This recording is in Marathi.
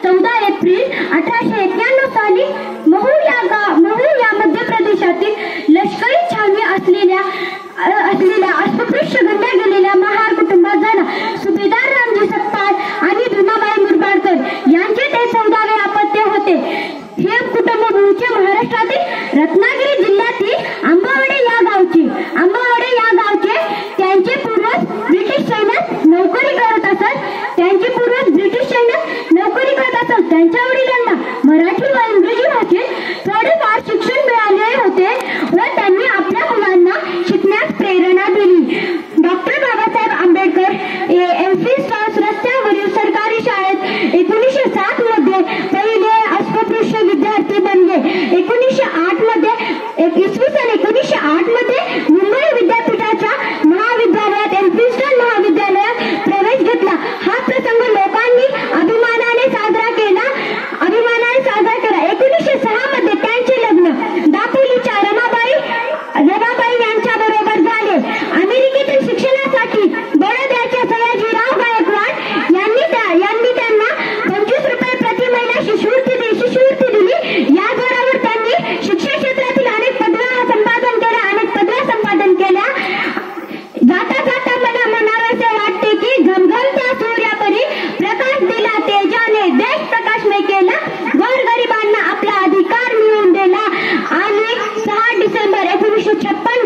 14 एप्रिल 1891 साली महू या मध्य प्रदेशातील लष्करी छावणी असलेल्या अस्पृश्य गणल्या गेलेल्या महार कुटुंबात झाला. सुभेदार रामजी सपकाळ आणि भीमाबाई मुरबाडकर यांचे ते 14वे अपत्य होते. हे कुटुंब मूळचे महाराष्ट्रातील रत्नागिरी जिल्ह्यातील आंबावडे या गावचे. त्यांचे पूर्वज ब्रिटिश सैन्यात नोकरी करत असत. त्यांच्या वडिलांना मराठी व इंग्रजी भाषेत थोडेफार शिक्षण मिळाले होते व त्यांनी आपल्या मुलांना शिकण्यास प्रेरणा दिली. Doctor Babasaheb Ambedkar MC stalls रस्त्यावरील सरकारी शाळेत 1907 मध्ये पहिले अस्पृश्य विद्यार्थी बनले. 1908 मध्ये मुंबई विद्यापीठाच्या महाविद्यालयात एल्फिन्स्टन महाविद्यालयात प्रवेश घेतला. हा प्रसंग लोकांनी अभिमानाने साजरा केला. 1906 मध्ये त्यांचे लग्न दापोलीच्या रमाबाई यांच्या बरोबर झाले. अमेरिकेतील शिक्षणासाठी बडोद्याच्या सयाजीराव गायकवाड यांनी त्यांना 25 रुपये प्रति महिना शिष्यवृत्ती दिली. या जोरावर त्यांनी शिक्षण क्षेत्रातील अनेक पदव्या संपादन केल्या. जाता जाता मला म्हणावेसे वाटते की घमघमत्या सूर्यापरी प्रकाश दिला तेजाने, देश प्रकाशमय केला, गोरगरिबांना आपला अधिकार मिळवून दिला. आणि 6 डिसेंबर 1956